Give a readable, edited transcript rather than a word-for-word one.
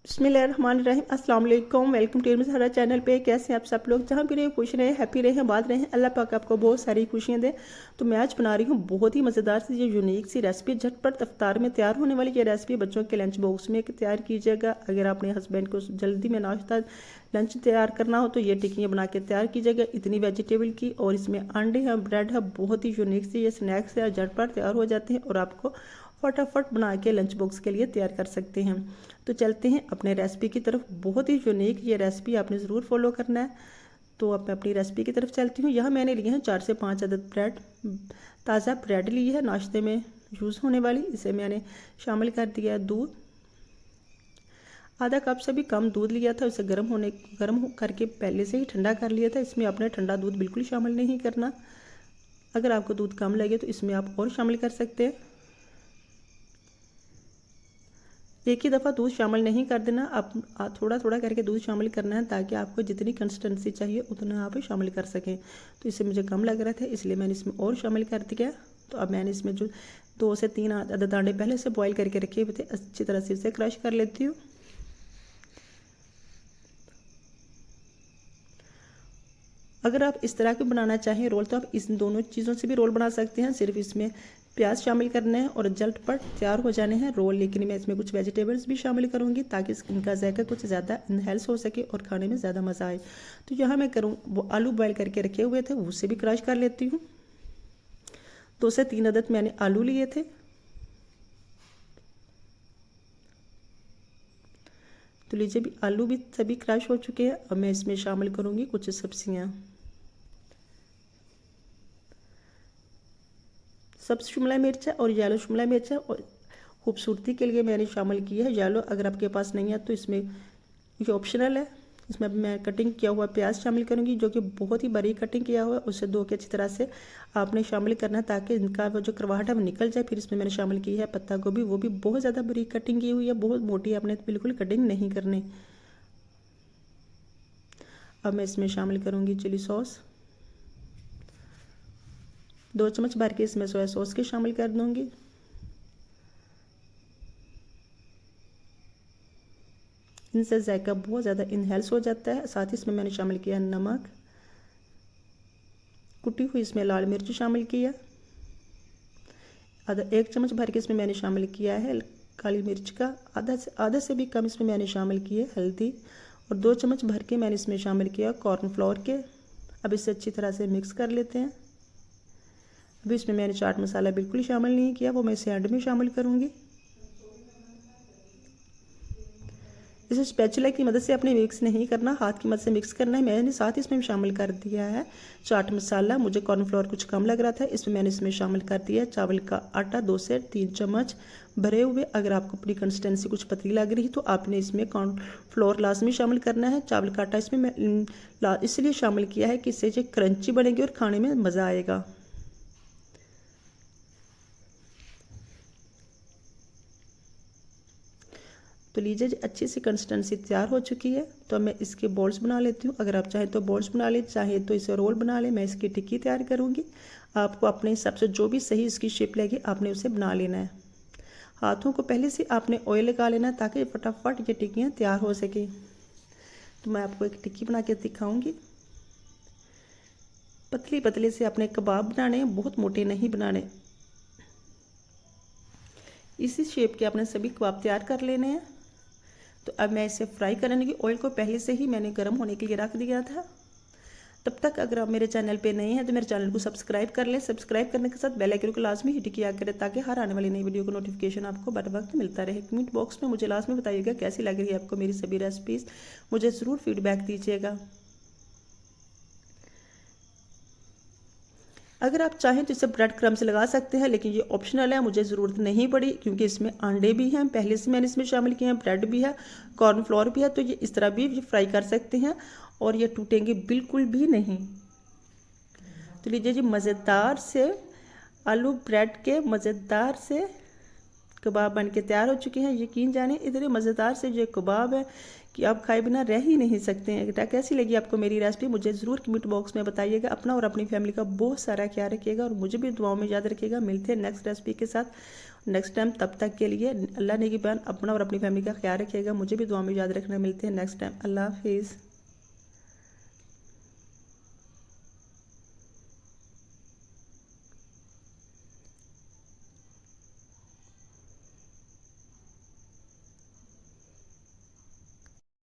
बिस्मिल्लाहिर्रहमानिर्रहीम अस्सलाम वालेकुम। वेलकम टू मेरा चैनल पे। कैसे हैं आप सब लोग? जहाँ भी रहे खुश रहें, हैप्पी रहें, बात रहें। अल्लाह पाक आपको बहुत सारी खुशियाँ दे। तो मैं आज बना रही हूँ बहुत ही मज़ेदार सी ये यूनिक सी रेसिपी। झटपट इफ्तार में तैयार होने वाली ये रेसिपी बच्चों के लंच बॉक्स में तैयार कीजिएगा। अगर अपने हस्बैंड को जल्दी में नाश्ता लंच तैयार करना हो तो ये टिक्कियाँ बना के तैयार कीजिएगा। इतनी वेजिटेबल की और इसमें अंडे हैं, ब्रेड है, बहुत ही यूनिक सी ये स्नैक्स है, झटपट तैयार हो जाते हैं और आपको फटाफट बना के लंच बॉक्स के लिए तैयार कर सकते हैं। तो चलते हैं अपने रेसिपी की तरफ। बहुत ही यूनिक ये रेसिपी आपने ज़रूर फॉलो करना है। तो अब मैं अपनी रेसिपी की तरफ चलती हूँ। यहाँ मैंने लिए हैं 4 से 5 अदद ब्रेड, ताज़ा ब्रेड ली है नाश्ते में यूज़ होने वाली। इसे मैंने शामिल कर दिया है दूध, आधा कप से भी कम दूध लिया था। उसे गर्म करके पहले से ही ठंडा कर लिया था। इसमें आपने ठंडा दूध बिल्कुल शामिल नहीं करना। अगर आपको दूध कम लगे तो इसमें आप और शामिल कर सकते हैं। एक ही दफ़ा दूध शामिल नहीं कर देना, आप थोड़ा थोड़ा करके दूध शामिल करना है ताकि आपको जितनी कंसिस्टेंसी चाहिए उतना आप शामिल कर सकें। तो इसे मुझे कम लग रहा था इसलिए मैंने इसमें और शामिल कर दिया। तो अब मैंने इसमें जो 2 से 3 अदद अंडे पहले से बॉईल करके रखे हुए थे अच्छी तरह से इसे क्रश कर लेती हूँ। अगर आप इस तरह के बनाना चाहें रोल तो आप इन दोनों चीज़ों से भी रोल बना सकते हैं। सिर्फ इसमें प्याज शामिल करने हैं और झटपट तैयार हो जाने हैं रोल। लेकिन मैं इसमें कुछ वेजिटेबल्स भी शामिल करूंगी ताकि इनका जायका कुछ ज़्यादा इनहेल्स हो सके और खाने में ज़्यादा मज़ा आए। तो यहाँ मैं करूँ वो आलू बॉयल करके रखे हुए थे उसे भी क्रश कर लेती हूँ। 2 से 3 अदद मैंने आलू लिए थे। तो लीजिए भी आलू भी सभी क्रश हो चुके हैं। अब मैं इसमें शामिल करूँगी कुछ सब्जियाँ। सब्ज शिमला मिर्च है और येलो शिमला मिर्च है और खूबसूरती के लिए मैंने शामिल की है येलो। अगर आपके पास नहीं है तो इसमें ये ऑप्शनल है। इसमें मैं कटिंग किया हुआ प्याज शामिल करूंगी जो कि बहुत ही बारीक कटिंग किया हुआ है। उसे धो के अच्छी तरह से आपने शामिल करना है ताकि इनका वो जो करवाहट है वो निकल जाए। फिर इसमें मैंने शामिल की है पत्ता गोभी, वो भी बहुत ज़्यादा बारीक कटिंग की हुई है, बहुत मोटी आपने बिल्कुल कटिंग नहीं करनी। अब मैं इसमें शामिल करूँगी चिली सॉस। 2 चम्मच भर के इसमें सोया सॉस के शामिल कर दूँगी। इनसे जायका बहुत ज़्यादा इनहेल्स हो जाता है। साथ ही इसमें मैंने शामिल किया नमक, कुटी हुई इसमें लाल मिर्च शामिल किया। 1 चम्मच भर के इसमें मैंने शामिल किया है काली मिर्च का। आधा से भी कम इसमें मैंने शामिल किए हल्दी और 2 चम्मच भर के मैंने इसमें शामिल किया कॉर्नफ्लोर के। अब इसे अच्छी तरह से मिक्स कर लेते हैं। अभी इसमें मैंने चाट मसाला बिल्कुल शामिल नहीं किया, वो मैं इसे एंड में शामिल करूँगी। इसे स्पैचुला की मदद से अपने मिक्स नहीं करना, हाथ की मदद से मिक्स करना है। मैंने साथ ही इसमें शामिल कर दिया है चाट मसाला। मुझे कॉर्नफ्लोर कुछ कम लग रहा था इसमें मैंने इसमें शामिल कर दिया चावल का आटा 2 से 3 चम्मच भरे हुए। अगर आपको अपनी कंसिस्टेंसी कुछ पतली लग रही तो आपने इसमें कॉर्नफ्लोर लाजमी शामिल करना है। चावल का आटा इसमें मैं इसलिए शामिल किया है कि इससे ये क्रंची बनेगी और खाने में मज़ा आएगा। तो लीजिए अच्छी सी कंसिस्टेंसी तैयार हो चुकी है। तो मैं इसके बॉल्स बना लेती हूँ। अगर आप चाहें तो बॉल्स बना लें, चाहे तो इसे रोल बना लें। मैं इसकी टिक्की तैयार करूँगी। आपको अपने हिसाब से जो भी सही इसकी शेप लगे आपने उसे बना लेना है। हाथों को पहले से आपने ऑयल लगा लेना है ताकि फटाफट ये टिक्कियाँ तैयार हो सके। तो मैं आपको एक टिक्की बना के दिखाऊँगी। पतली पतले से अपने कबाब बनाने हैं, बहुत मोटे नहीं बनाने। इसी शेप के आपने सभी कबाब तैयार कर लेने हैं। तो अब मैं इसे फ्राई करने की ऑयल को पहले से ही मैंने गर्म होने के लिए रख दिया था। तब तक अगर आप मेरे चैनल पे नहीं हैं तो मेरे चैनल को सब्सक्राइब कर लें। सब्सक्राइब करने के साथ बेल आइकन को लाजमी हिट किया करें ताकि हर आने वाली नई वीडियो का नोटिफिकेशन आपको बर वक्त मिलता रहे। कमेंट बॉक्स में मुझे लाजमी बताइएगा कैसी लग रही है आपको मेरी सभी रेसिपीज़। मुझे ज़रूर फीडबैक दीजिएगा। अगर आप चाहें तो इसे ब्रेड क्रम्स लगा सकते हैं, लेकिन ये ऑप्शनल है, मुझे ज़रूरत नहीं पड़ी क्योंकि इसमें अंडे भी हैं पहले से मैंने इसमें शामिल किए हैं, ब्रेड भी है, कॉर्नफ्लोर भी है। तो ये इस तरह भी फ्राई कर सकते हैं और ये टूटेंगे बिल्कुल भी नहीं। तो लीजिए जी मज़ेदार से आलू ब्रेड के मज़ेदार से कबाब बन के तैयार हो चुके हैं। यकीन जाने इतने मज़ेदार से ये कबाब है कि आप खाए बिना रह ही नहीं सकते हैं। कैसी लगी आपको मेरी रेसिपी मुझे ज़रूर कमेंट बॉक्स में बताइएगा। अपना और अपनी फैमिली का बहुत सारा ख्याल रखिएगा और मुझे भी दुआओं में याद रखिएगा। मिलते हैं नेक्स्ट रेसिपी के साथ। नेक्स्ट टाइम, तब तक के लिए अल्लाह ने की बहन अपना और अपनी फैमिली का ख्याल रखिएगा। मुझे भी दुआ में याद रखना। मिलते हैं नेक्स्ट टाइम। अल्लाह हाफिज़।